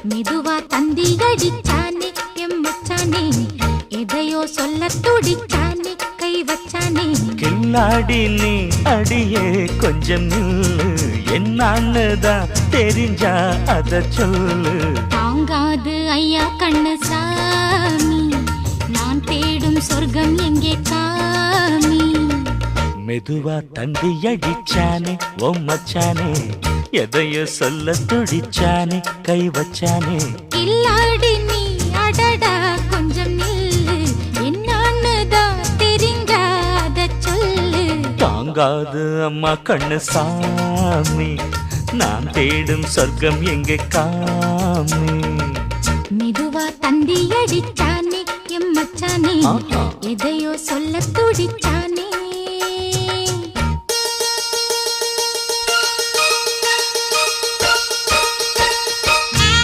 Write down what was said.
மெதுவா தந்தி அடிச்சானே எம்மச்சானே எதையோ சொல்ல துடிச்சானே கை வச்சானே கில்லாடி நீ அடியே கொஞ்சம் நில்லு என்னான்னுதான் தெரிஞ்சா அத சொல்லு தாங்காது ஐயா கண்ணு சாமி நான் தேடும் சொர்க்கம் எங்கே காமி மெதுவா தந்தி அடிச்சானே ஓ மச்சானே எதையோ சொல்ல துடிச்சானே கை வச்சானே கில்லாடி நீ அடடா கொஞ்சம் நில்லு என்னான்னுதான் தெரிஞ்சாத சொல்லு தாங்காது அம்மா கண்ணு சாமி நான் தேடும் சொர்க்கம் எங்கே காமி மெதுவா தந்தி அடிச்சானே எம்மச்சானே எதையோ சொல்ல துடிச்சானே